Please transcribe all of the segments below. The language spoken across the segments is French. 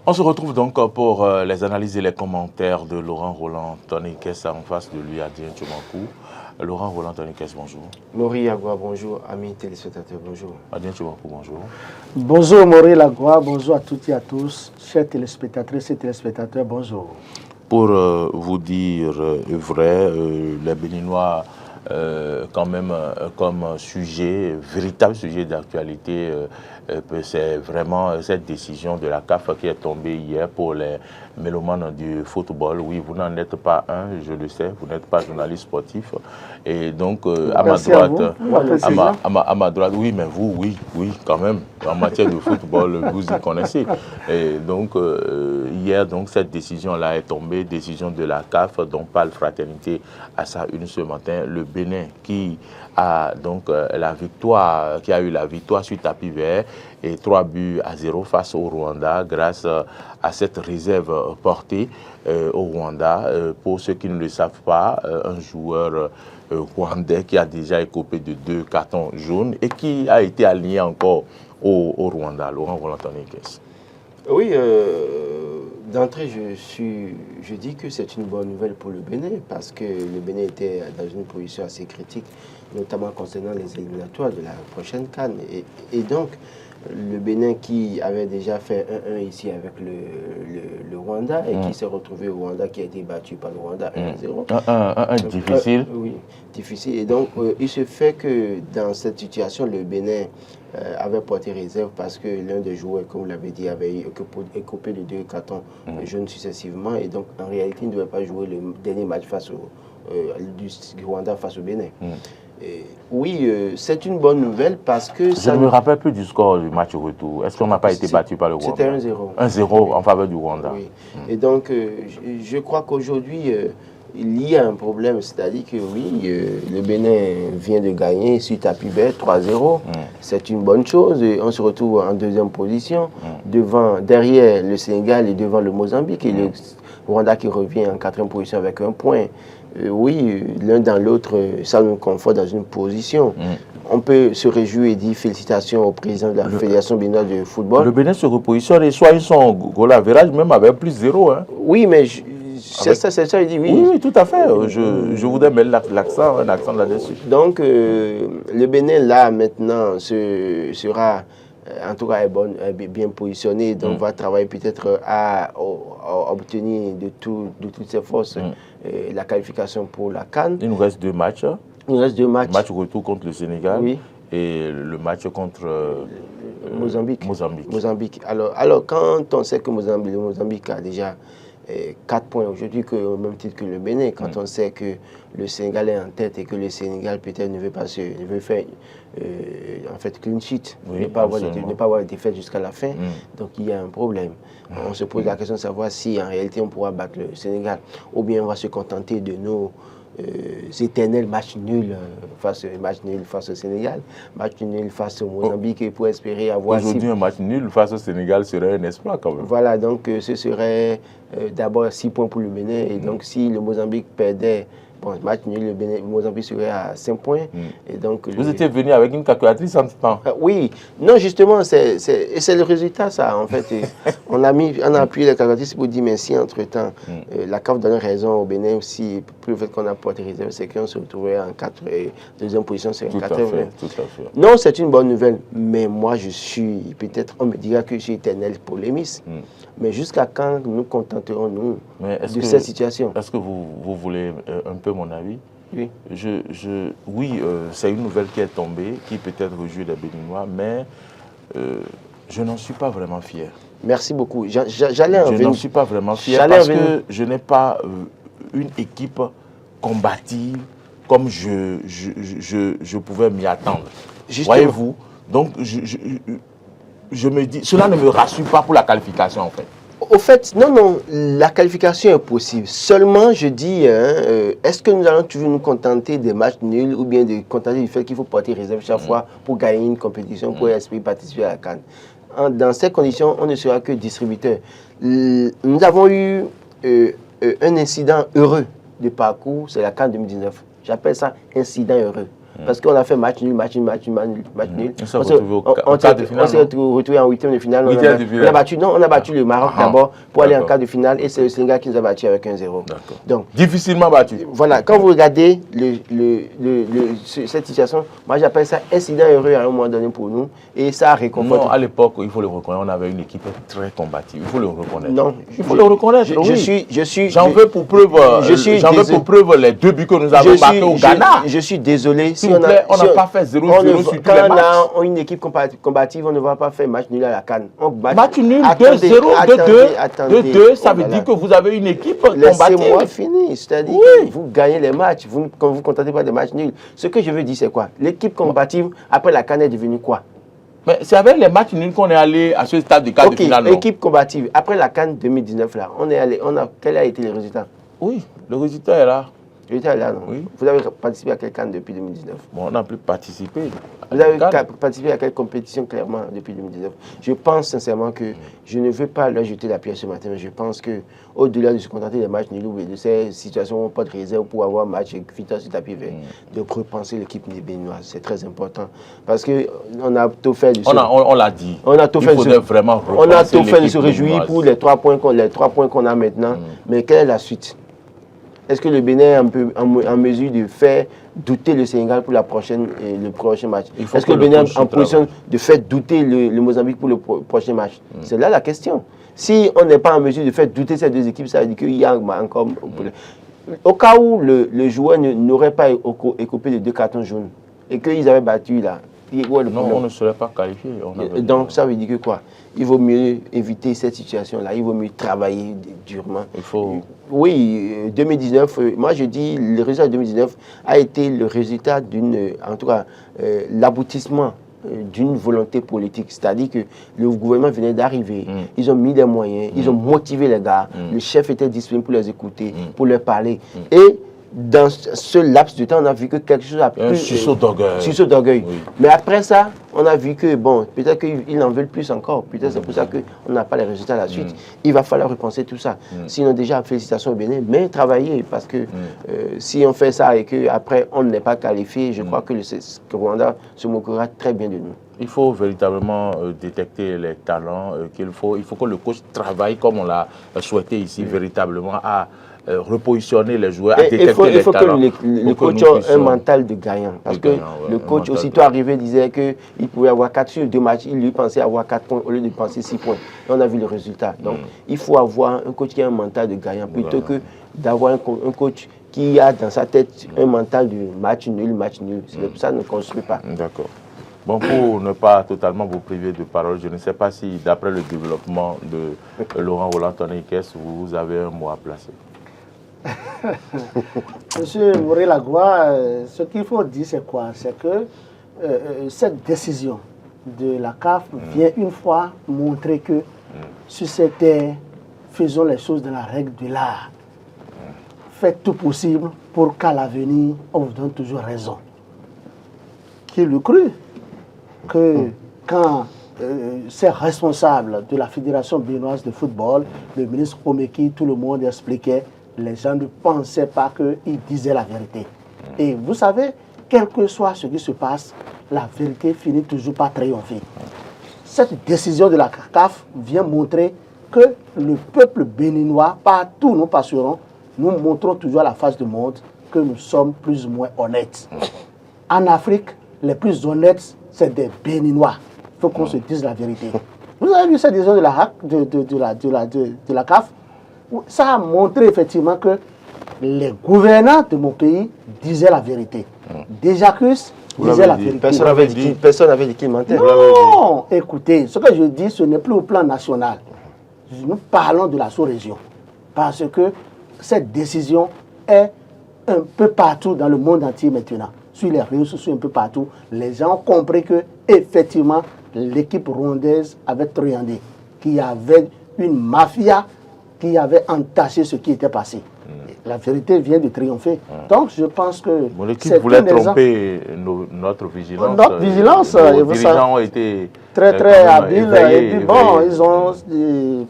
On se retrouve donc pour les analyses et les commentaires de Laurent Roland Tonikès en face de lui, Adrien Tchoumakou. Laurent Roland Tonikès, bonjour. Maurice Lagua, bonjour. Amis téléspectateurs, bonjour. Adrien Tchoumakou, bonjour. Bonjour Maurice Lagua, bonjour à toutes et à tous. Chers téléspectatrices et téléspectateurs, bonjour. Pour vous dire vrai, les Béninois, quand même, comme sujet, véritable sujet d'actualité, c'est vraiment cette décision de la CAF qui est tombée hier pour les mélomanes du football. Oui, vous n'en êtes pas un, je le sais, vous n'êtes pas journaliste sportif. Et donc, à ma droite, oui, mais vous, oui, quand même, en matière de football, vous y connaissez. Et donc, hier, donc, cette décision-là est tombée, décision de la CAF, dont parle Fraternité à sa une ce matin. Le Bénin qui a donc qui a eu la victoire sur tapis vert et 3-0 face au Rwanda grâce à cette réserve portée au Rwanda. Pour ceux qui ne le savent pas, un joueur rwandais qui a déjà écopé de 2 cartons jaunes et qui a été aligné encore au Rwanda. Laurent Roland Tonikès. Oui, d'entrée, je dis que c'est une bonne nouvelle pour le Bénin parce que le Bénin était dans une position assez critique, notamment concernant les éliminatoires de la prochaine CAN. Et donc, le Bénin qui avait déjà fait 1-1 ici avec le Rwanda et qui s'est retrouvé au Rwanda, qui a été battu par le Rwanda 1-0. 1-1 difficile. Oui, difficile. Et donc, il se fait que dans cette situation, le Bénin avait porté réserve parce que l'un des joueurs, comme vous l'avez dit, avait écopé de 2 cartons jaunes successivement. Et donc, en réalité, il ne devait pas jouer le dernier match face du Rwanda face au Bénin. Oui, c'est une bonne nouvelle parce que... Je ne me rappelle plus du score du match retour. Est-ce qu'on n'a pas été battu par le Rwanda? C'était 1-0. 1-0 en faveur du Rwanda. Oui. Et donc, je crois qu'aujourd'hui, il y a un problème. C'est-à-dire que oui, le Bénin vient de gagner sur tapis vert 3-0. C'est une bonne chose. On se retrouve en deuxième position, derrière le Sénégal et devant le Mozambique. Et le Rwanda qui revient en quatrième position avec 1 point. Oui, l'un dans l'autre, ça nous conforte dans une position. On peut se réjouir et dire félicitations au président de la Fédération béninoise de football. Le Bénin se repositionne et soit ils sont goal average même avec plus 0. Hein. Oui, mais c'est ça, il dit oui. Oui, tout à fait. Je voudrais mettre un accent là-dessus. Donc, le Bénin, là, maintenant, sera... en tout cas, est bien positionné, donc va travailler peut-être à obtenir de toutes ses forces la qualification pour la CAN. Il nous reste 2 matchs. Il nous reste 2 matchs. Le match retour contre le Sénégal et le match contre Mozambique. Alors, quand on sait que le Mozambique a déjà 4 points aujourd'hui, au même titre que le Bénin, quand on sait que le Sénégal est en tête et que le Sénégal peut-être ne veut faire en fait clean sheet, ne pas avoir de défaite jusqu'à la fin, donc il y a un problème. On se pose la question de savoir si en réalité on pourra battre le Sénégal ou bien on va se contenter de nos éternels matchs nuls face au Sénégal, match nul face au Mozambique et pour espérer avoir... Aujourd'hui, un match nul face au Sénégal serait un exploit quand même. Voilà, donc ce serait d'abord 6 points pour le Bénin et donc si le Mozambique perdait, bon, match nul, le Mozambique serait à 5 points. Et donc, vous étiez venu avec une calculatrice en ce temps? Oui, non, justement, c'est le résultat, ça, en fait. on a appuyé la calculatrice pour dire, mais si, entre-temps, la CAF donne raison au Bénin aussi, pour le fait qu'on a porté réserve, c'est qu'on se retrouvait en deuxième position, c'est en 4e. Tout à fait. Non, c'est une bonne nouvelle, mais moi, peut-être, on me dira que je suis éternel polémiste, mais jusqu'à quand nous contenterons-nous de cette situation? Est-ce que vous voulez un peu mon avis? Oui. Oui, c'est une nouvelle qui est tombée, qui peut-être réjouit les Béninois, mais je n'en suis pas vraiment fier. Merci beaucoup. Je n'en suis pas vraiment fier parce que je n'ai pas une équipe combative comme je pouvais m'y attendre. Voyez-vous? Donc, je me dis, cela ne me rassure pas pour la qualification en fait. Au fait, non, la qualification est possible. Seulement, je dis, est-ce que nous allons toujours nous contenter des matchs nuls ou bien de contenter du fait qu'il faut porter réserve chaque fois pour gagner une compétition, pour espérer participer à la CAN? Dans ces conditions, on ne sera que distributeur. Nous avons eu un incident heureux de parcours, c'est la CAN 2019. J'appelle ça incident heureux. Parce qu'on a fait match nul. On s'est retrouvé en 8e de finale. On a battu le Maroc d'abord pour aller en quart de finale et c'est le Sénégal qui nous a battu avec 1-0. Donc, difficilement battu. Voilà, quand vous regardez cette situation, moi j'appelle ça incident heureux à un moment donné pour nous et ça réconforte. Non, à l'époque, il faut le reconnaître, on avait une équipe très combative. Il faut le reconnaître. Non, il faut le reconnaître. J'en veux pour preuve les 2 buts que nous avons marqués au Ghana. Je suis désolé. Si on n'a pas fait 0-0 sur tous les matchs. Quand on a une équipe combative, on ne va pas faire match nul à la CAN. Match nul 2-0, 2-2, ça veut dire que vous avez une équipe combative. Laissez-moi finir. C'est-à-dire que vous gagnez les matchs, quand vous ne vous contentez pas des matchs nuls. Ce que je veux dire, c'est quoi? L'équipe combative, après la CAN, est devenue quoi? Mais c'est avec les matchs nuls qu'on est allé à ce stade de quart de finale. L'équipe combative, après la CAN 2019, là, quel a été le résultat? Oui, le résultat est là. Le résultat est là, non? Oui. Vous avez participé à quelle CAN depuis 2019? Bon, on n'a plus participé. Vous avez participé à quelle compétition clairement depuis 2019? Je pense sincèrement que je ne veux pas leur jeter la pierre ce matin, mais je pense qu'au-delà de se contenter des matchs nuls et de ces situations où on pas de réserve pour avoir un match victoire sur tapis vert, de repenser l'équipe béninoise, c'est très important. Parce qu'on a tout fait de on l'a dit. On a tout fait de se réjouir pour les 3 points qu'on a maintenant. Mais quelle est la suite? Est-ce que le Bénin est en mesure de faire douter le Sénégal pour le prochain match? Est-ce que le Bénin est en position de faire douter le Mozambique pour le prochain match? C'est là la question. Si on n'est pas en mesure de faire douter ces 2 équipes, ça veut dire qu'il y a encore... Au cas où le joueur n'aurait pas écopé de 2 cartons jaunes et qu'ils avaient battu là, non, on ne serait pas qualifié. Donc ça veut dire que quoi? Il vaut mieux éviter cette situation-là, il vaut mieux travailler durement. Oui, 2019, moi je dis le résultat de 2019 a été le résultat l'aboutissement d'une volonté politique. C'est-à-dire que le gouvernement venait d'arriver, ils ont mis des moyens, ils ont motivé les gars, le chef était disponible pour les écouter, pour leur parler. Et dans ce laps de temps, on a vu que quelque chose a plus... Sursaut d'orgueil. Oui. Mais après ça, on a vu que, bon, peut-être qu'ils en veulent plus encore. Peut-être c'est pour ça qu'on n'a pas les résultats à la suite. Il va falloir repenser tout ça. Sinon, déjà, félicitations au Bénin, mais travailler. Parce que si on fait ça et qu'après, on n'est pas qualifié, je crois que le Rwanda se moquera très bien de nous. Il faut véritablement détecter les talents qu'il faut. Il faut que le coach travaille comme on l'a souhaité ici, véritablement à repositionner les joueurs, à détecter les talents. Il faut que le coach ait un mental de gagnant. Parce que le coach, aussitôt arrivé, disait qu'il pouvait avoir 4 sur 2 matchs. Il lui pensait avoir 4 points au lieu de penser 6 points. Et on a vu le résultat. Donc, il faut avoir un coach qui a un mental de gagnant plutôt que d'avoir un coach qui a dans sa tête un mental de match nul. Ça ne construit pas. D'accord. Bon, pour ne pas totalement vous priver de parole, je ne sais pas si, d'après le développement de Laurent Roland-Tonnerre-Ikes, vous avez un mot à placer. Monsieur Moré-Lagua, ce qu'il faut dire, c'est quoi? C'est que cette décision de la CAF vient une fois montrer que sur cette terre, faisons les choses dans la règle de l'art. Faites tout possible pour qu'à l'avenir, on vous donne toujours raison. Qui le crut que quand ces responsables de la Fédération béninoise de football, le ministre Omeki, tout le monde expliquait, les gens ne pensaient pas qu'il disait la vérité. Et vous savez, quel que soit ce qui se passe, la vérité finit toujours par triompher. Cette décision de la CAF vient montrer que le peuple béninois, partout où nous passerons, nous montrons toujours à la face du monde que nous sommes plus ou moins honnêtes. En Afrique, les plus honnêtes, c'est des Béninois. Il faut qu'on se dise la vérité. Vous avez vu cette décision de la CAF? Ça a montré effectivement que les gouvernants de mon pays disaient la vérité. Déjà-Cus disait la vérité. Personne n'avait dit qu'il mentait. Non, écoutez, ce que je dis, ce n'est plus au plan national. Nous parlons de la sous-région. Parce que cette décision est un peu partout dans le monde entier maintenant. Sur les réseaux sociaux, un peu partout, les gens ont compris que effectivement l'équipe rwandaise avait truandé, qu'il y avait une mafia qui avait entaché ce qui était passé. la vérité vient de triompher. Donc, je pense que bon, l'équipe voulait tromper notre vigilance. Notre vigilance, nos dirigeants ont été très habiles. Et puis, bon, ils ont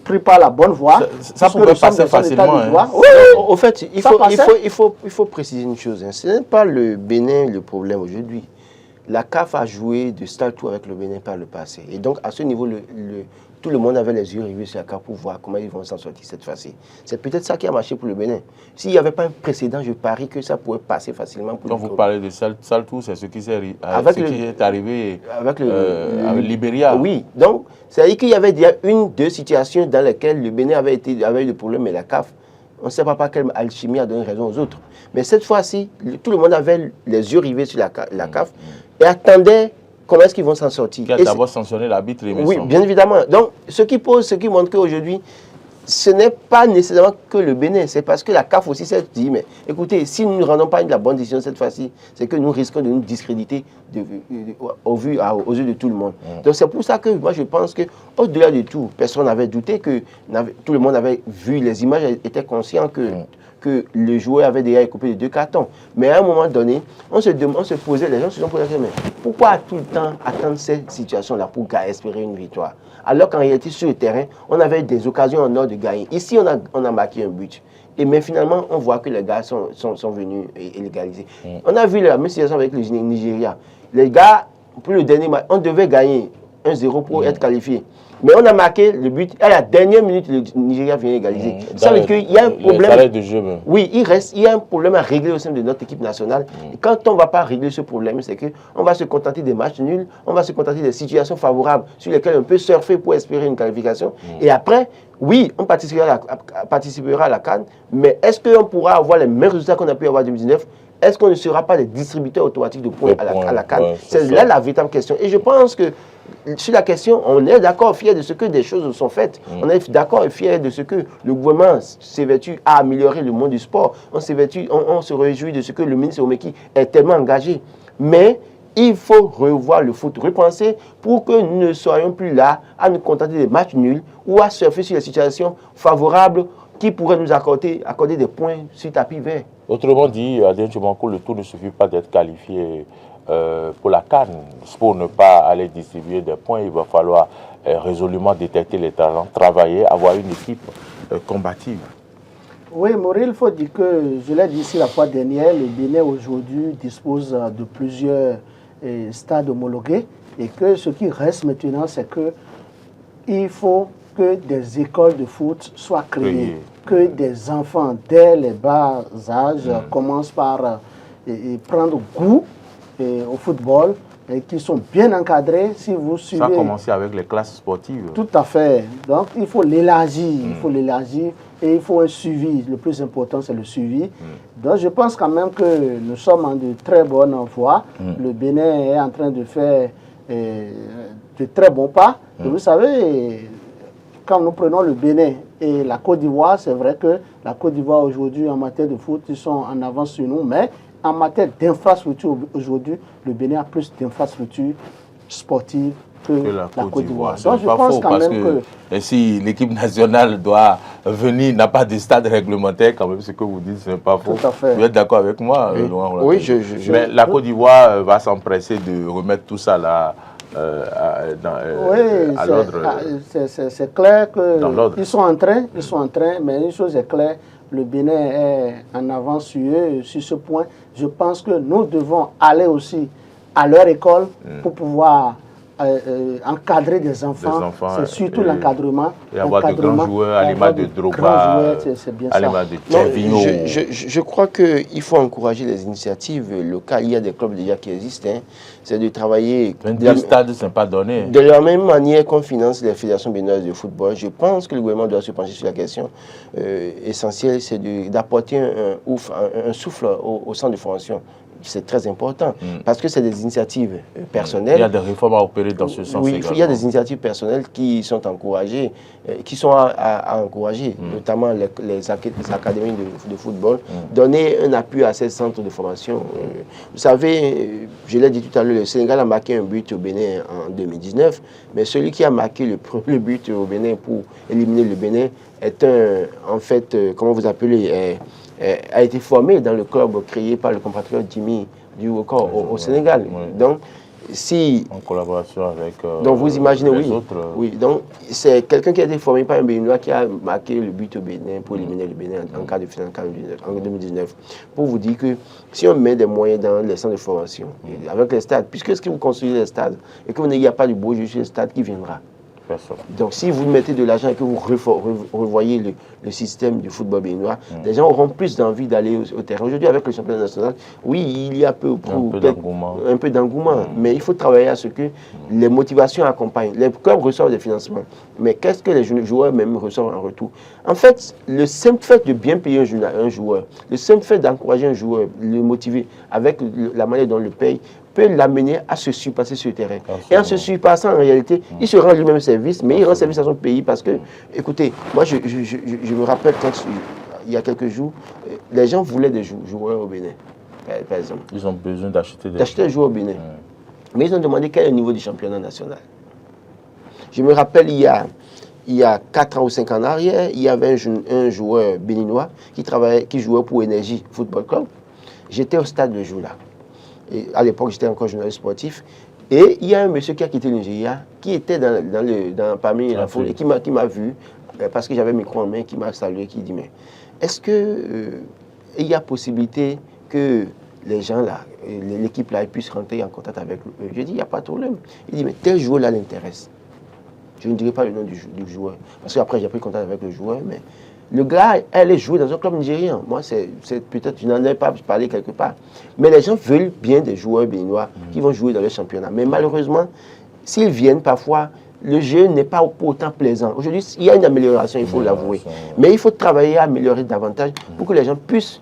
pris par la bonne voie. Ça pourrait passer facilement. Oui, au fait, il faut préciser une chose. Ce n'est pas le Bénin le problème aujourd'hui. La CAF a joué de statu avec le Bénin par le passé. Et donc, à ce niveau, tout le monde avait les yeux rivés sur la CAF pour voir comment ils vont s'en sortir cette fois-ci. C'est peut-être ça qui a marché pour le Bénin. S'il n'y avait pas un précédent, je parie que ça pourrait passer facilement pour Quand vous parlez de Saltou, c'est ce qui est arrivé avec le Libéria. Oui, donc, c'est-à-dire qu'il y avait déjà deux situations dans lesquelles le Bénin avait eu le problème, mais la CAF, on ne sait pas par quelle alchimie a donné raison aux autres. Mais cette fois-ci, tout le monde avait les yeux rivés sur la CAF et attendait comment est-ce qu'ils vont s'en sortir. Qui a d'abord sanctionné l'arbitre. Oui, bien évidemment. Donc, ce qui montre qu'aujourd'hui, ce n'est pas nécessairement que le Bénin, c'est parce que la CAF aussi s'est dit, mais écoutez, si nous ne rendons pas la bonne décision cette fois-ci, c'est que nous risquons de nous discréditer aux yeux de tout le monde. Donc c'est pour ça que moi je pense qu'au-delà de tout, personne n'avait douté que tout le monde avait vu les images, était conscient que le joueur avait déjà écopé de 2 cartons. Mais à un moment donné, on se posait, les gens se sont posé la question, mais pourquoi tout le temps attendre cette situation-là pour espérer une victoire? Alors qu'en réalité, sur le terrain, on avait des occasions en or de gagner. Ici, on a marqué un but. Mais finalement, on voit que les gars sont venus égaliser. On a vu la même situation avec le Nigeria. Les gars, pour le dernier match, on devait gagner 1-0 pour être qualifié. Mais on a marqué le but. À la dernière minute, le Nigeria vient égaliser. Ça veut dire qu'il y a un problème. De jeu, oui, il y a un problème à régler au sein de notre équipe nationale. Et quand on ne va pas régler ce problème, c'est qu'on va se contenter des matchs nuls, on va se contenter des situations favorables sur lesquelles on peut surfer pour espérer une qualification. Et après, oui, on participera à la CAN, mais est-ce qu'on pourra avoir les mêmes résultats qu'on a pu avoir en 2019? Est-ce qu'on ne sera pas des distributeurs automatiques de points à la CAN? C'est là la véritable question. Et je pense que sur la question, on est d'accord, fier de ce que des choses sont faites. On est d'accord et fier de ce que le gouvernement s'évertue à améliorer le monde du sport. On se réjouit de ce que le ministre Omeki est tellement engagé. Mais il faut revoir le foot, repenser pour que nous ne soyons plus là à nous contenter des matchs nuls ou à surfer sur les situations favorables qui pourraient nous accorder des points sur tapis vert. Autrement dit, Adrien Tchoumankou, le tout ne suffit pas d'être qualifié pour la CAN. Pour ne pas aller distribuer des points, il va falloir résolument détecter les talents, travailler, avoir une équipe combative. Oui, Maurice, il faut dire que, je l'ai dit ici la fois dernière, le Bénin aujourd'hui dispose de plusieurs stades homologués et que ce qui reste maintenant, c'est qu'il faut que des écoles de foot soient créées, que des enfants, dès les bas âges, commencent par prendre goût au football et qui sont bien encadrés. Si vous suivez, ça a commencé avec les classes sportives. Tout à fait. Donc, il faut l'élargir, et il faut un suivi. Le plus important, c'est le suivi. Donc, je pense quand même que nous sommes en de très bonne voie. Le Bénin est en train de faire de très bons pas. Et vous savez, quand nous prenons le Bénin et la Côte d'Ivoire, c'est vrai que la Côte d'Ivoire aujourd'hui, en matière de foot, ils sont en avance sur nous, mais en matière d'infrastructure, aujourd'hui, le Bénin a plus d'infrastructures sportives que la Côte d'Ivoire. Donc, je pense quand même que si l'équipe nationale doit venir, n'a pas de stade réglementaire, quand même, ce que vous dites, ce n'est pas faux. Tout à fait. Vous êtes d'accord avec moi? Oui, mais la Côte d'Ivoire va s'empresser de remettre tout ça là. À l'ordre. C'est clair qu'ils sont en train, mais une chose est claire, le Bénin est en avance sur eux, sur ce point. Je pense que nous devons aller aussi à leur école pour pouvoir encadrer des enfants. C'est surtout l'encadrement. Et avoir de grands joueurs, à l'image de Drogba, à l'image de Tchervinho. Je crois qu'il faut encourager les initiatives locales. Il y a des clubs déjà qui existent. C'est de travailler. 22 stades, ce n'est pas donné. De la même manière qu'on finance les fédérations béninoises de football, je pense que le gouvernement doit se pencher sur la question essentielle, c'est d'apporter un souffle au centre de formation. C'est très important parce que c'est des initiatives personnelles. Il y a des réformes à opérer dans ce sens. Oui, il y a des initiatives personnelles qui sont encouragées, qui sont à encourager, notamment les académies de football, donner un appui à ces centres de formation. Vous savez, je l'ai dit tout à l'heure, le Sénégal a marqué un but au Bénin en 2019, mais celui qui a marqué le premier but au Bénin pour éliminer le Bénin est en fait, comment vous appelez, a été formé dans le club créé par le compatriote Jimmy du record au Sénégal. Oui. Donc, si... En collaboration avec donc vous imaginez, les oui. autres. Oui, donc c'est quelqu'un qui a été formé par un Béninois qui a marqué le but au Bénin pour éliminer le Bénin en quart de finale en 2019. Pour vous dire que si on met des moyens dans les centres de formation, avec les stades, puisque ce que vous construisez les stades, et que vous n'ayez pas de beau jeu sur les stades, qui viendra? Personne. Donc, si vous mettez de l'argent et que vous revoyez le système du football béninois, les gens auront plus d'envie d'aller au terrain. Aujourd'hui, avec le championnat national, oui, il y a un peu d'engouement, mais il faut travailler à ce que les motivations accompagnent. Les clubs reçoivent des financements, mais qu'est-ce que les joueurs même reçoivent en retour? En fait, le simple fait de bien payer un joueur, le simple fait d'encourager un joueur, le motiver avec la manière dont on le paye, peut l'amener à se surpasser sur le terrain. Et en se surpassant, en réalité, il se rend lui-même service, mais il rend service à son pays parce que, écoutez, moi je me rappelle quand il y a quelques jours, les gens voulaient des joueurs au Bénin, par exemple. Ils ont besoin d'acheter des joueurs au Bénin. Mais ils ont demandé quel est le niveau du championnat national. Je me rappelle, il y a 4 ans ou 5 ans en arrière, il y avait un joueur béninois qui jouait pour Énergie Football Club. J'étais au stade le jour-là. Et à l'époque, j'étais encore journaliste sportif. Et il y a un monsieur qui a quitté le Nigeria, qui était parmi la foule et qui m'a vu, parce que j'avais le micro en main, qui m'a salué, qui dit, mais est-ce qu'il y a possibilité que les gens là, l'équipe là, puissent rentrer en contact avec eux? Je dis, il n'y a pas de problème. Il dit, mais tel joueur là l'intéresse. Je ne dirai pas le nom du joueur, parce qu'après j'ai pris contact avec le joueur, mais le gars, elle est jouée dans un club nigérien. Moi, c'est peut-être, je n'en ai pas parlé quelque part. Mais les gens veulent bien des joueurs béninois qui vont jouer dans le championnat. Mais malheureusement, s'ils viennent parfois, le jeu n'est pas autant plaisant. Aujourd'hui, il y a une amélioration, il faut l'avouer. Mais il faut travailler à améliorer davantage pour que les gens puissent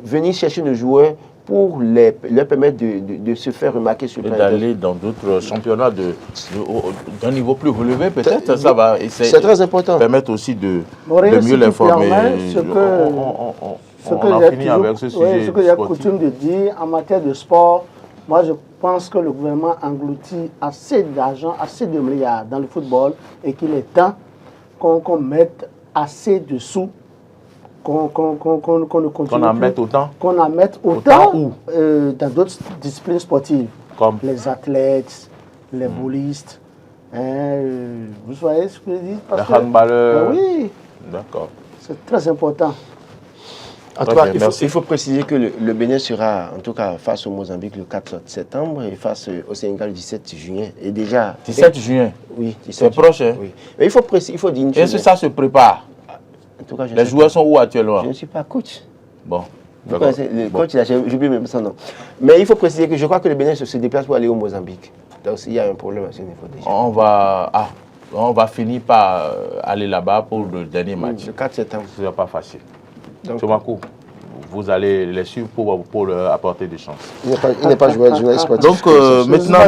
venir chercher nos joueurs pour leur permettre de se faire remarquer sur le plan. Et d'aller dans d'autres championnats d'un niveau plus relevé, peut-être, ça va. C'est très important. Permettre aussi de mieux l'informer. On a fini avec ce sujet. Ce que j'ai coutume de dire, en matière de sport, moi je pense que le gouvernement engloutit assez d'argent, assez de milliards dans le football et qu'il est temps qu'on mette assez de sous. Qu'on en mette autant dans d'autres disciplines sportives, comme les athlètes, les bowlistes. Vous voyez ce que je dis? Les handballeurs. Oui. D'accord. C'est très important. En tout cas, il faut préciser que le Bénin sera, en tout cas, face au Mozambique le 4 septembre et face au Sénégal le 17 juin. Et déjà... 17 juin? Oui. C'est proche, hein? Oui. Mais il faut dire une chose. Est-ce que ça se prépare? En tout cas, les joueurs sont où actuellement? Je ne suis pas coach. Bon. Le coach, j'oublie même son nom. Mais il faut préciser que je crois que le Bénin se déplace pour aller au Mozambique. Donc il y a un problème à ce niveau déjà. On va finir par aller là-bas pour le dernier match. Le 4 septembre. Ce n'est pas facile. Chomakou, vous allez les suivre pour leur apporter des chances. Il n'est pas journaliste sportif. Donc maintenant,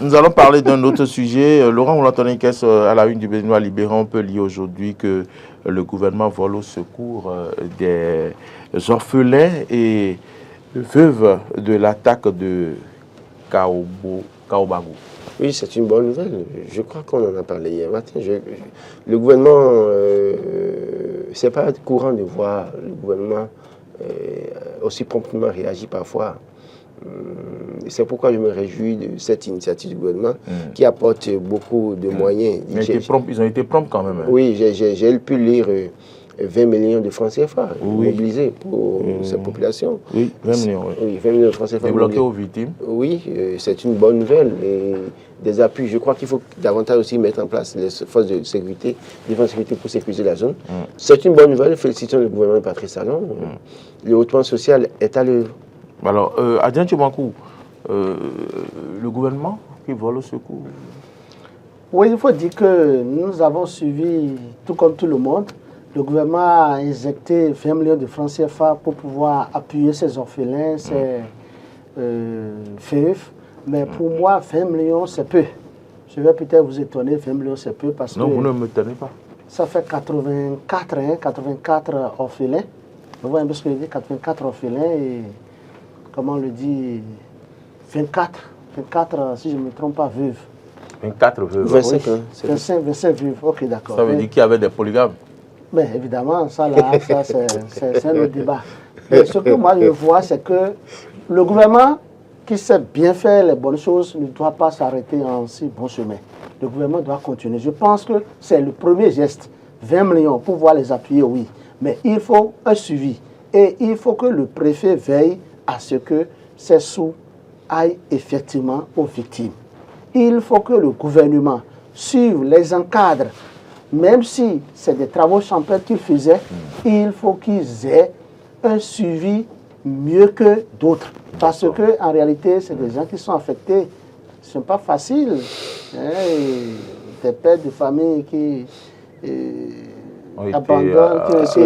nous allons parler d'un autre sujet. Laurent Oulantonikès, à la une du Béninois Libéré, on peut lire aujourd'hui que le gouvernement vole au secours des orphelins et veuves de l'attaque de Kaobago. Oui, c'est une bonne nouvelle. Je crois qu'on en a parlé hier matin. Le gouvernement, ce n'est pas courant de voir le gouvernement aussi promptement réagir parfois. C'est pourquoi je me réjouis de cette initiative du gouvernement qui apporte beaucoup de moyens. Ils ont été prompts quand même. Hein. Oui, j'ai pu lire 20 millions de francs CFA mobilisés pour cette population. Oui, 20 millions. Oui, 20 millions de francs CFA. Débloqués aux victimes. Oui, c'est une bonne nouvelle. Et des appuis, je crois qu'il faut davantage aussi mettre en place les forces de sécurité, défense de sécurité pour sécuriser la zone. C'est une bonne nouvelle. Félicitons le gouvernement de Patrice Talon. Le haut plan social est à l'œuvre. Alors, Adrien Tchomakou, le gouvernement qui vole au secours? Oui, il faut dire que nous avons suivi, tout comme tout le monde, le gouvernement a injecté 20 millions de francs CFA pour pouvoir appuyer ces orphelins, ces veuves. Mais pour moi, 20 millions, c'est peu. Je vais peut-être vous étonner, 20 millions, c'est peu parce que... Non, vous ne me tenez pas. Ça fait 84 orphelins. Vous voyez un peu ce que je dis, 84 orphelins et... Comment on le dit, 24, si je ne me trompe pas, veuves. 24 veuves. 25, oui. 25 veuves, ok, d'accord. Ça veut dire qu'il y avait des polygames. Mais évidemment, ça, c'est un autre débat. Mais ce que moi je vois, c'est que le gouvernement qui sait bien faire les bonnes choses ne doit pas s'arrêter en si bon chemin. Le gouvernement doit continuer. Je pense que c'est le premier geste. 20 millions pour pouvoir les appuyer, oui. Mais il faut un suivi. Et il faut que le préfet veille à ce que ces sous aillent effectivement aux victimes. Il faut que le gouvernement suive, les encadre. Même si c'est des travaux champêtres qu'ils faisaient, il faut qu'ils aient un suivi mieux que d'autres. Parce qu'en réalité, c'est des gens qui sont affectés. Ce n'est pas facile. Des pères de famille qui abandonnent, qui ont été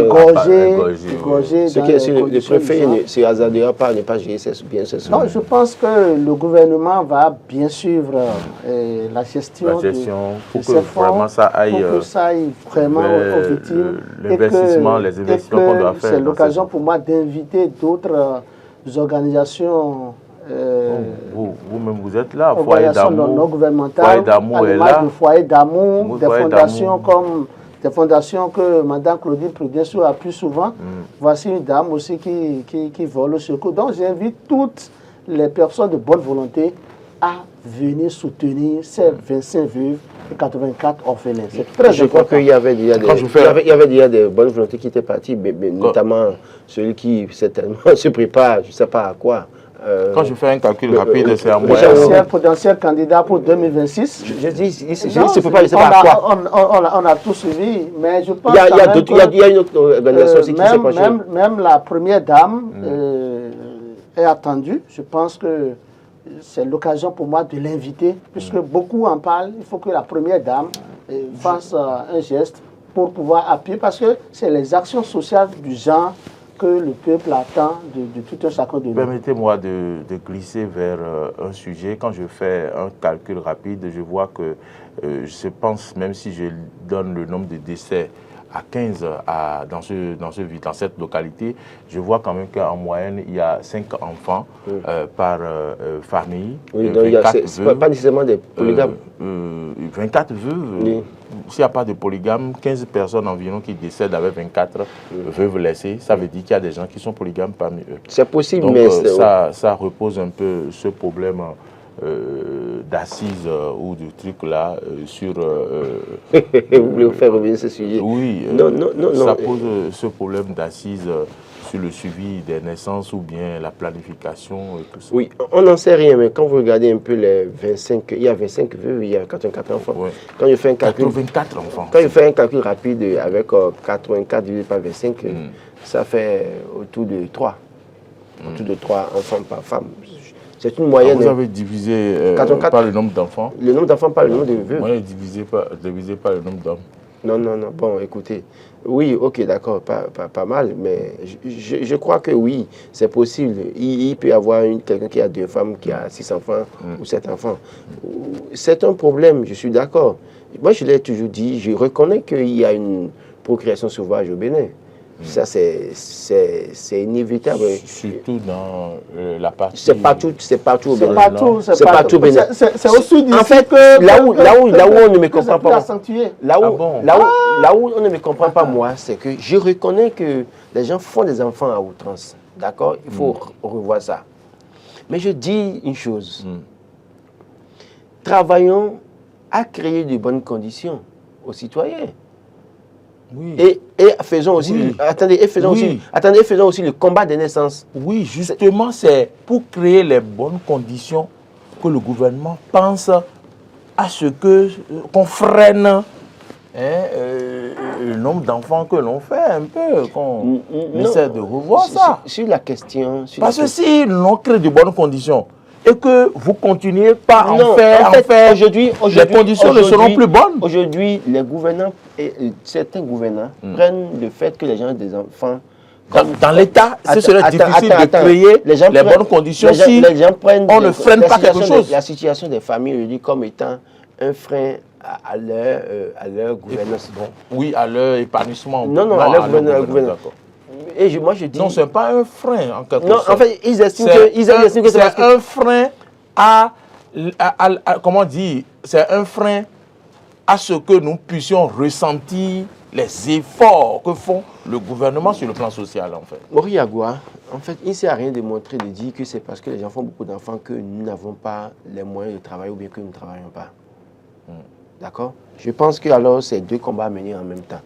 égorgés. Le préfet ne se hasardera pas à ne pas gérer bien ces Non, je pense que le gouvernement va bien suivre la gestion de ces fonds, vraiment ça aille, pour que ça aille vraiment aux victimes. L'investissement, les investissements qu'on doit faire. C'est l'occasion pour moi d'inviter d'autres organisations. Vous-même, vous êtes là, Foyer d'amour. Non gouvernementales, Foyer d'amour est là. Foyer d'amour, des fondations comme des fondations que Mme Claudine Prudensou appuie souvent. Voici une dame aussi qui vole au secours. Donc j'invite toutes les personnes de bonne volonté à venir soutenir ces 25 veuves et 84 orphelins. C'est très important. Je crois qu'il y avait déjà des bonnes volontés qui étaient parties, mais notamment celui qui certainement se prépare, je ne sais pas à quoi. Quand je fais un calcul rapide, c'est en moyenne. Potentiel candidat pour 2026. Je dis, je ne peux pas, je ne sais pas à quoi. On a tout suivi, mais je pense il y a une autre organisation aussi qui s'est penchée. Même la première dame est attendue. Je pense que c'est l'occasion pour moi de l'inviter, puisque beaucoup en parlent. Il faut que la première dame fasse un geste pour pouvoir appuyer, parce que c'est les actions sociales du genre que le peuple attend de tout un chacun de nous. Permettez-moi de glisser vers un sujet. Quand je fais un calcul rapide, je vois que je pense, même si je donne le nombre de décès à 15 dans cette localité, je vois quand même qu'en moyenne, il y a 5 enfants par famille. Oui, donc ce n'est pas nécessairement des polygames. 24 veuves. Oui. S'il n'y a pas de polygame, 15 personnes environ qui décèdent avec 24 veuves laissées, ça veut dire qu'il y a des gens qui sont polygames parmi eux. C'est possible, donc, mais ça repose un peu ce problème d'assises ou du truc là sur... Vous voulez faire revenir ce sujet? Oui, non, ça pose ce problème d'assises sur le suivi des naissances ou bien la planification et tout ça. Oui, on n'en sait rien, mais quand vous regardez un peu les 25, il y a 25 veuves, il y a 84 enfants. Ouais. Quand je fais un calcul, 84 enfants. Quand je fais un calcul rapide avec 84 divisé par 25, ça fait autour de 3. Autour de 3 enfants par femme. C'est une moyenne. Vous avez divisé par le nombre d'enfants? Le nombre d'enfants par le nombre de veuves. Moi, divisé par le nombre d'hommes. Non. Bon, écoutez. Oui, ok, d'accord, pas mal, mais je crois que oui, c'est possible. Il peut y avoir quelqu'un qui a 2 femmes, qui a 6 enfants ou 7 enfants. C'est un problème, je suis d'accord. Moi, je l'ai toujours dit, je reconnais qu'il y a une procréation sauvage au Bénin. Ça, c'est inévitable. Surtout dans la partie... C'est partout au Bénin. C'est partout au Bénin. C'est au sud en fait, là où on ne me comprend pas, là où on ne me comprend pas, moi, c'est que je reconnais que les gens font des enfants à outrance. D'accord? Il faut revoir ça. Mais je dis une chose. Travaillons à créer de bonnes conditions aux citoyens. Oui. Et faisons aussi, faisons aussi le combat des naissances. Oui, justement, c'est pour créer les bonnes conditions que le gouvernement pense à ce qu'on freine le nombre d'enfants que l'on fait un peu, qu'on essaie de revoir ça. Sur la question... Parce que si l'on crée de bonnes conditions, et que vous continuez pas à en faire, aujourd'hui, les conditions ne seront plus bonnes. Aujourd'hui, les gouvernants, certains gouvernants prennent le fait que les gens ont des enfants. Dans l'État, ce serait difficile de créer les bonnes conditions si on ne freine pas quelque chose. La situation des familles, je dis, comme étant un frein à leur gouvernance. Oui, à leur épanouissement. Non, à leur gouvernance. Et moi, je dis... Non, ce n'est pas un frein, en quelque sorte. Non, en fait, ils estiment que c'est un frein comment dire, c'est un frein à ce que nous puissions ressentir les efforts que font le gouvernement sur le plan social, en fait. Mori Yagua, en fait, il ne sert à rien de montrer, de dire que c'est parce que les gens font beaucoup d'enfants que nous n'avons pas les moyens de travailler ou bien que nous ne travaillons pas. D'accord? Je pense que alors c'est deux combats à mener en même temps.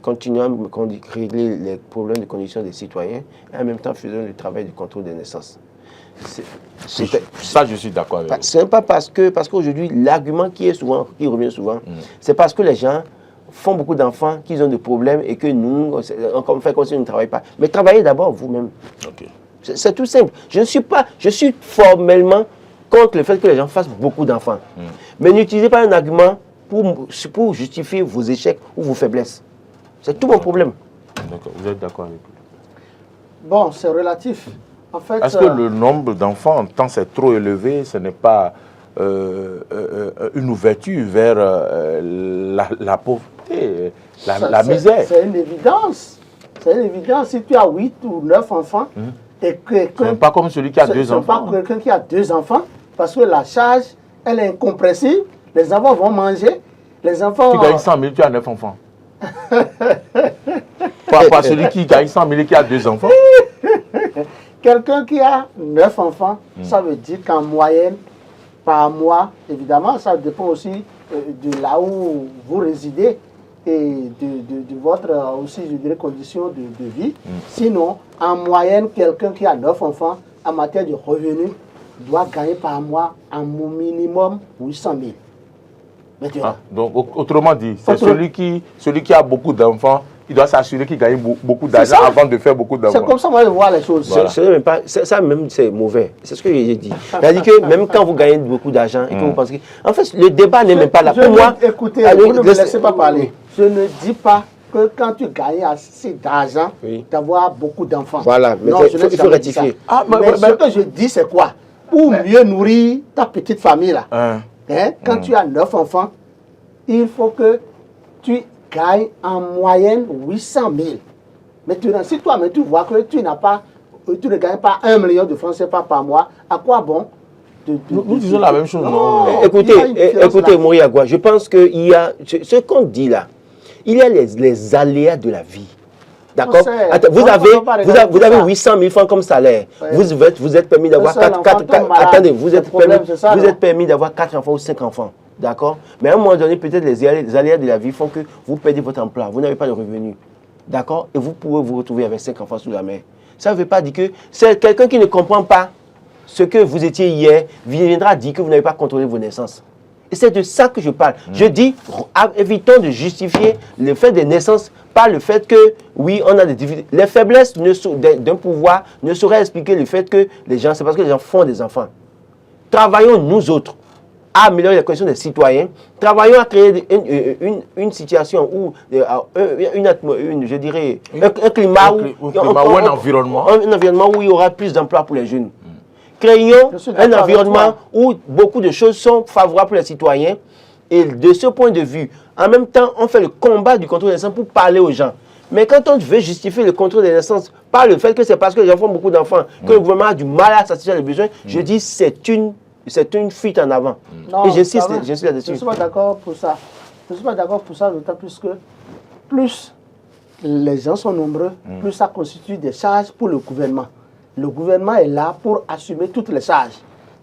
Continuons à régler les problèmes de conditions des citoyens et en même temps faisons le travail du contrôle des naissances. Ça, je suis d'accord avec vous. C'est pas parce qu'aujourd'hui, l'argument qui revient souvent, c'est parce que les gens font beaucoup d'enfants, qu'ils ont des problèmes et que nous, on fait comme si nous ne travaillons pas. Mais travaillez d'abord vous-même. Okay. C'est tout simple. Je suis formellement contre le fait que les gens fassent beaucoup d'enfants. Mais n'utilisez pas un argument pour justifier vos échecs ou vos faiblesses. C'est tout mon problème. D'accord. Vous êtes d'accord avec lui? Bon, c'est relatif. En fait, est-ce que le nombre d'enfants, tant c'est trop élevé, ce n'est pas une ouverture vers la pauvreté, la misère? C'est une évidence. C'est une évidence. Si tu as 8 ou 9 enfants, ce n'est pas comme celui qui a 2 enfants. Ce n'est pas quelqu'un qui a 2 enfants, parce que la charge, elle est incompressible. Les enfants vont manger. Les enfants... Tu gagnes 100 000, tu as 9 enfants. Pas celui qui gagne 100 000 et qui a 2 enfants. Quelqu'un qui a 9 enfants, ça veut dire qu'en moyenne, par mois, évidemment, ça dépend aussi de là où vous résidez et de votre aussi, je dirais, condition de vie. Sinon, en moyenne, quelqu'un qui a 9 enfants, en matière de revenus, doit gagner par mois un minimum 800 000. Donc, autrement dit, c'est celui qui a beaucoup d'enfants, il doit s'assurer qu'il gagne beaucoup d'argent avant de faire beaucoup d'enfants. C'est comme ça que moi je vois les choses. Voilà. Ça même, c'est mauvais. C'est ce que j'ai dit. C'est-à-dire que même quand vous gagnez beaucoup d'argent et que vous pensez que... En fait, le débat n'est même pas là. Pour moi... Écoutez, vous ne me laissez pas parler. Je ne dis pas que quand tu gagnes assez d'argent, d'avoir beaucoup d'enfants. Voilà, mais il faut rectifier. Mais ce que je dis, c'est quoi? Pour mieux nourrir ta petite famille là. Quand tu as 9 enfants, il faut que tu gagnes en moyenne 800 000. Maintenant, si toi-même tu vois que tu ne gagnes pas 1 million de francs CFA par mois, à quoi bon? Nous disons la même chose. Non. Écoutez, Mori Yagua, je pense qu'il y a ce qu'on dit là. Il y a les aléas de la vie. D'accord? Vous avez 800 000 francs comme salaire. Ouais. Vous êtes permis d'avoir 4 enfants ou 5 enfants. D'accord? Mais à un moment donné, peut-être les aléas de la vie font que vous perdez votre emploi. Vous n'avez pas de revenus. D'accord? Et vous pouvez vous retrouver avec 5 enfants sous la main. Ça ne veut pas dire que c'est quelqu'un qui ne comprend pas ce que vous étiez hier, viendra dire que vous n'avez pas contrôlé vos naissances. Et c'est de ça que je parle. Je dis, évitons de justifier le fait des naissances par le fait que, oui, on a des difficultés. Les faiblesses d'un pouvoir ne sauraient expliquer le fait que les gens, c'est parce que les gens font des enfants. Travaillons nous autres à améliorer les conditions des citoyens. Travaillons à créer une situation où, je dirais, un climat ou un environnement. Un environnement où il y aura plus d'emplois pour les jeunes. Créons un environnement où beaucoup de choses sont favorables pour les citoyens. Et de ce point de vue, en même temps, on fait le combat du contrôle des naissances pour parler aux gens. Mais quand on veut justifier le contrôle des naissances par le fait que c'est parce que les gens font beaucoup d'enfants que le gouvernement a du mal à satisfaire les besoins, je dis c'est une fuite en avant. Non, et j'insiste là-dessus. Je ne suis pas d'accord pour ça. Je ne suis pas d'accord pour ça, d'autant plus que plus les gens sont nombreux, plus ça constitue des charges pour le gouvernement. Le gouvernement est là pour assumer toutes les charges.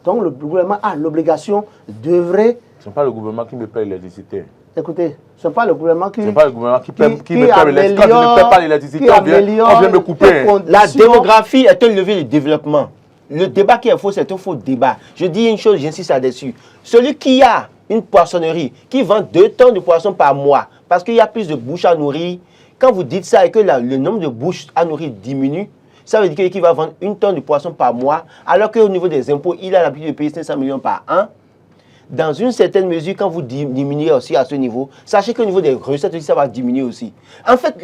Donc le gouvernement a l'obligation d'œuvrer. Ce n'est pas le gouvernement qui me paye l'électricité. Écoutez, ce n'est pas le gouvernement qui... Ce n'est pas le gouvernement qui me paye l'électricité. Quand je ne paie pas l'électricité, on vient me couper. La démographie est un levier de développement. Le débat qui est faux, c'est un faux débat. Je dis une chose, j'insiste là-dessus. Celui qui a une poissonnerie, qui vend 2 tonnes de poissons par mois, parce qu'il y a plus de bouches à nourrir, quand vous dites ça et que le nombre de bouches à nourrir diminue, ça veut dire qu'il va vendre 1 tonne de poisson par mois, alors qu'au niveau des impôts, il a l'habitude de payer 500 millions par an. Dans une certaine mesure, quand vous diminuez aussi à ce niveau, sachez qu'au niveau des recettes, ça va diminuer aussi. En fait,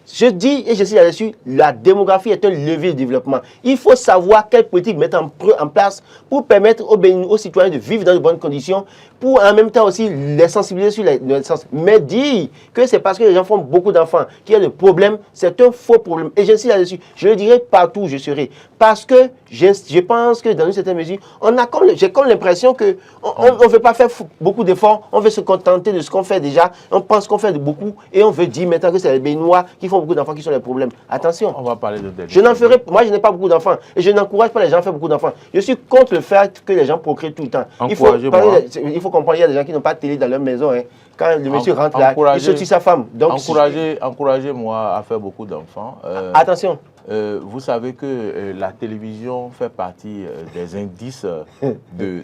Je dis, et je suis là-dessus, la démographie est un levier de développement. Il faut savoir quelle politique mettre en place pour permettre aux citoyens de vivre dans de bonnes conditions, pour en même temps aussi les sensibiliser sur la naissance. Mais dire que c'est parce que les gens font beaucoup d'enfants qu'il y a des problèmes, c'est un faux problème. Et j'insiste là-dessus. Je le dirai partout où je serai. Parce que je pense que dans une certaine mesure, j'ai comme l'impression qu'on ne veut pas faire beaucoup d'efforts, on veut se contenter de ce qu'on fait déjà, on pense qu'on fait de beaucoup et on veut dire maintenant que c'est les Béninois qui font beaucoup d'enfants qui sont les problèmes. Attention. On va parler de moi, je n'ai pas beaucoup d'enfants et je n'encourage pas les gens à faire beaucoup d'enfants. Je suis contre le fait que les gens procréent tout le temps. Il faut comprendre, il y a des gens qui n'ont pas de télé dans leur maison. Hein. Quand le monsieur rentre là, il saute sur sa femme. Donc, encouragez-moi à faire beaucoup d'enfants. Attention. Vous savez que la télévision fait partie des indices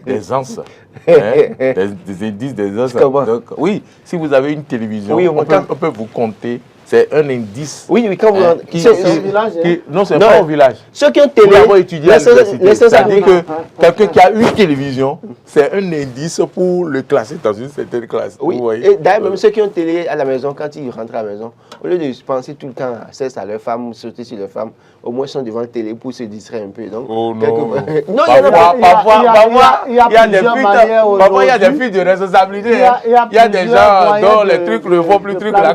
d'aisance. Des indices d'aisance. Donc, oui, si vous avez une télévision, on peut vous compter. C'est un indice. Oui, quand vous non, c'est pas au village. Ceux qui ont télé, vous avez étudié à l'université. C'est-à-dire que quelqu'un qui a une télévision, c'est un indice pour le classer dans une certaine classe. Oui, et d'ailleurs, même ceux qui ont télé à la maison, quand ils rentrent à la maison, au lieu de penser tout le temps à leur femme ou sauter sur leur femme, au moins ils sont devant la télé pour se distraire un peu. Donc, oh non. Non, parfois, il y a des fuites de responsabilité. Il y a des gens dont les trucs ne font plus trucs là.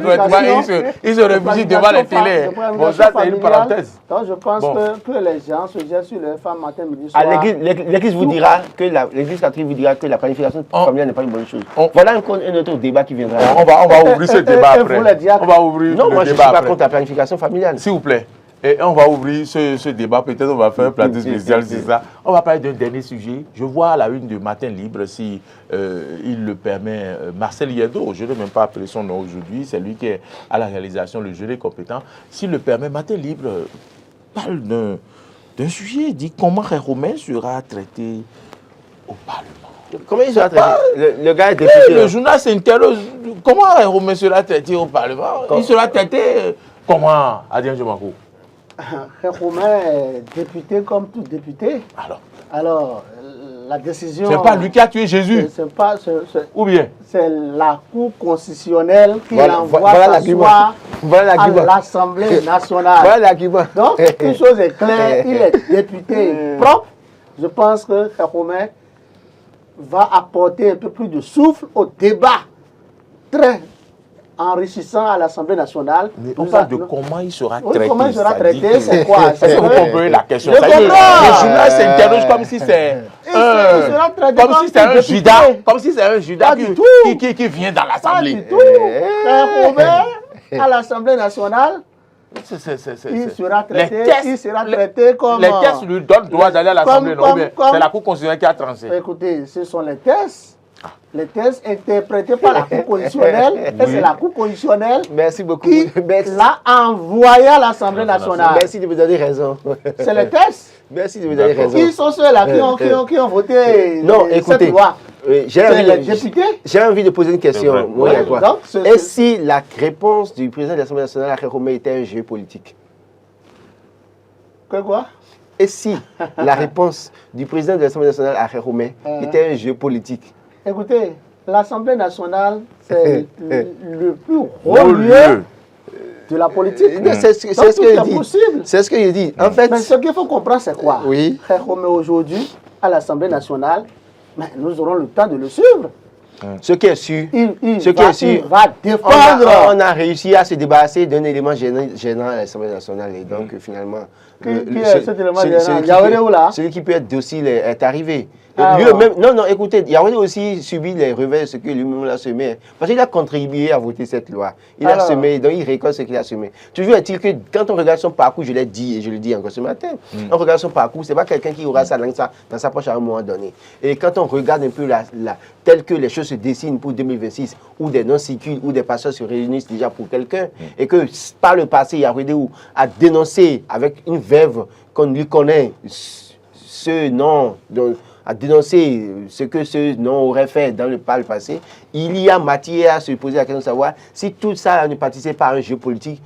Ils se réfugient devant les télés. Bon, ça, c'est une parenthèse. Donc, je pense que les gens se jettent sur les femmes matin, midi, soir. L'église vous dira que l'église catholique vous dira que la planification familiale n'est pas une bonne chose. Voilà un autre débat qui viendra. On va ouvrir ce débat après. On va ouvrir non, moi, je ne suis pas contre la planification familiale. S'il vous plaît. Et on va ouvrir ce débat, peut-être on va faire un plateau spécial sur ça. On va parler d'un dernier sujet. Je vois à la une de Matin Libre, si il le permet, Marcel Yedo, je ne vais même pas appeler son nom aujourd'hui, c'est lui qui est à la réalisation, le jury compétent. S'il le permet, Matin Libre parle d'un sujet, il dit comment Romain sera traité au Parlement. Comment il sera traité? Le gars est député. Le journal s'interroge, comment Romain sera traité au Parlement? Il sera traité comment, Adrien Jomakou? Romain est député comme tout député. Alors, la décision... C'est pas lui qui a tué Jésus. Ou bien? C'est la Cour constitutionnelle qui l'envoie s'asseoir à l'Assemblée nationale. Voilà l'argument. Donc, une chose est claire, il est député propre. Je pense que Romain va apporter un peu plus de souffle au débat très enrichissant à l'Assemblée nationale. Mais on parle de comment il sera traité. Comment il sera traité, c'est quoi? Est-ce que vous comprenez la question? Je comprends. Le journal s'interroge comme si c'est un Judas. Comme si c'est un Judas qui vient dans l'Assemblée. Pas du tout. Robert, à l'Assemblée nationale, il sera traité comme... Les tests lui donnent droit d'aller à l'Assemblée, non? C'est la Cour constitutionnelle qui a tranché. Écoutez, ce sont les tests. Les tests interprétés par la Cour constitutionnelle, et c'est la Cour constitutionnelle qui l'a envoyé à l'Assemblée nationale. Merci de me donner raison. C'est les tests. Merci de me donner raison. Qui sont ceux-là qui ont voté cette loi? J'ai envie de poser une question. Et si la réponse du président de l'Assemblée nationale à Romain était un jeu politique? Quoi? Et si la réponse du président de l'Assemblée nationale à Romain était un jeu politique? Écoutez, l'Assemblée nationale, c'est le plus haut lieu de la politique. C'est ce que je dis. C'est ce que je dis. En fait, mais ce qu'il faut comprendre, c'est quoi? Oui. Aujourd'hui, à l'Assemblée nationale, nous aurons le temps de le suivre. Ce qui est sûr, il va défendre. On a réussi à se débarrasser d'un élément gênant à l'Assemblée nationale. Et donc, finalement, celui qui peut être docile est arrivé. Non, écoutez, Yahweh aussi subi les revers de ce que lui-même a semé. Parce qu'il a contribué à voter cette loi. Il a semé, donc il récolte ce qu'il a semé. Toujours est-il que quand on regarde son parcours, je l'ai dit et je le dis encore ce matin, on regarde son parcours, ce n'est pas quelqu'un qui aura ça dans sa poche à un moment donné. Et quand on regarde un peu tel que les choses se dessinent pour 2026, où des noms circulent, où des pasteurs se réunissent déjà pour quelqu'un, et que par le passé, Yahweh a dénoncé avec une verve qu'on lui connaît ce nom, à dénoncer ce que ce nom aurait fait par le passé, il y a matière à se poser la question de savoir si tout ça ne participait pas à un jeu politique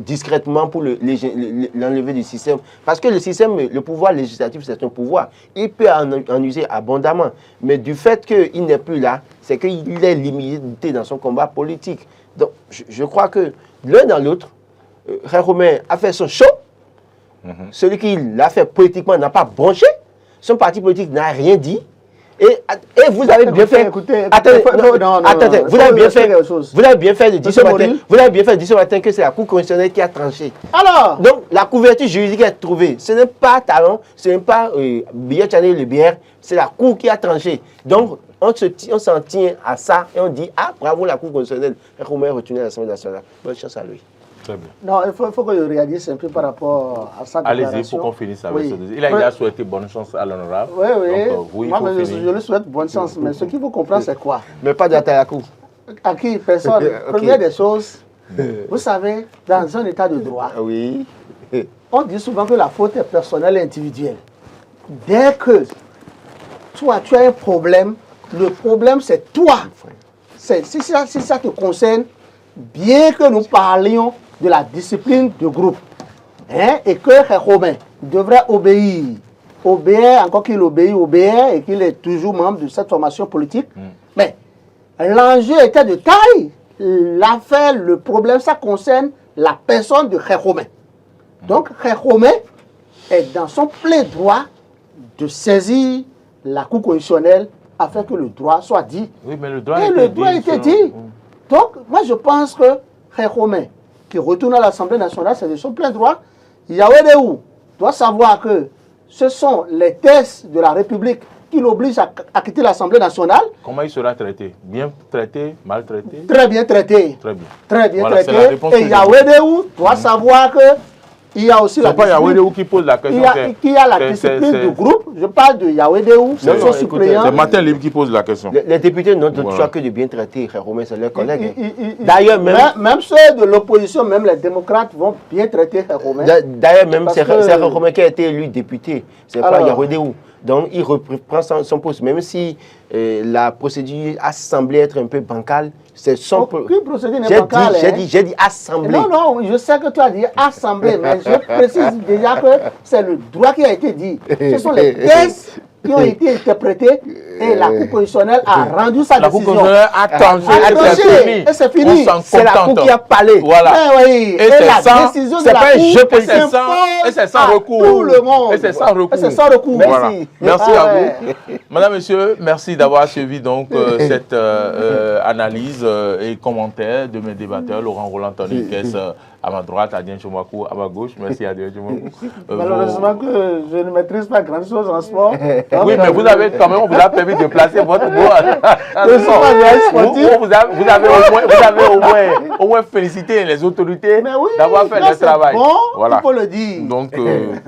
discrètement pour l'enlever du système. Parce que le système, le pouvoir législatif, c'est un pouvoir. Il peut en user abondamment. Mais du fait qu'il n'est plus là, c'est qu'il est limité dans son combat politique. Donc, je crois que l'un dans l'autre, Frère Romain a fait son show. Celui qui l'a fait politiquement n'a pas bronché. Son parti politique n'a rien dit. Et vous avez bien fait. Attendez, vous avez bien fait. Vous avez bien fait de dire ce matin. Vous avez bien fait de dire ce matin que c'est la Cour constitutionnelle qui a tranché. Alors, donc la couverture juridique est trouvée. Ce n'est pas Talon, ce n'est pas Biya Tchane Le Bière, c'est la Cour qui a tranché. Donc on s'en tient à ça et on dit ah bravo la Cour constitutionnelle. Romain est retourné à l'Assemblée nationale. Bonne chance à lui. Très bien. Non, il faut que je réagisse un peu par rapport à ça. Allez-y, pour qu'on finisse avec ce dossier. Il a déjà souhaité bonne chance à l'honorable. Oui, oui. Donc, moi, je lui souhaite bonne chance. Mais ce qu'il faut comprendre, c'est quoi? Mais pas d'attaque à la Cour. À qui? Personne. Première des choses, vous savez, dans un état de droit, oui. On dit souvent que la faute est personnelle et individuelle. Dès que toi, tu as un problème, le problème, c'est toi. Si ça te concerne, bien que nous parlions de la discipline de groupe, hein, et que Romain devrait obéir, encore qu'il obéit, et qu'il est toujours membre de cette formation politique, mais l'enjeu était de taille. L'affaire, le problème, ça concerne la personne de Romain. Donc, Romain est dans son plein droit de saisir la Cour constitutionnelle afin que le droit soit dit. Oui, mais le droit a été dit. Donc, moi, je pense que Romain, qui retourne à l'Assemblée nationale, c'est de son plein droit. Yawedeou doit savoir que ce sont les tests de la République qui l'obligent à quitter l'Assemblée nationale. Comment il sera traité? Bien traité? Mal traité? Très bien traité. Très bien. Très bien Voilà, traité. Et Yawedeou doit savoir que il y a aussi la discipline. C'est pas Yawedeou qui pose la question. Il y a la discipline du groupe. Je parle de Yawedeou, c'est son suppléant. C'est Martin Libre qui pose la question. Les députés n'ont d'autre choix que de bien traiter Romain, c'est leurs collègues. D'ailleurs, même ceux de l'opposition, même les démocrates, vont bien traiter Romain. D'ailleurs, même c'est Romain qui a été élu député. C'est pas Yawedeou. Donc, il reprend son poste, même si la procédure a semblé être un peu bancale. C'est son procédure n'est bancale. J'ai dit assemblée. Non, je sais que tu as dit assemblée, mais je précise déjà que c'est le droit qui a été dit. Ce sont les tests qui ont été interprétés et la Cour constitutionnelle a rendu sa décision. La Cour constitutionnelle a tranché et c'est fini. C'est la Cour qui a parlé. Voilà. Et la décision de la Cour c'est sans recours. Tout le monde. Et c'est sans recours. C'est sans recours. Merci. Merci à vous. Madame, Monsieur, merci d'avoir suivi donc cette analyse et commentaire de mes débatteurs, Laurent Roland Toniquez à ma droite, Adrien Chomakou à ma gauche. Merci Adrien Chomakou. Malheureusement que je ne maîtrise pas grand chose en sport. Oui, mais vous avez quand même, on vous a permis de placer votre mot. Vous avez au moins félicité les autorités d'avoir fait le travail. Bon, il faut le dire. Donc,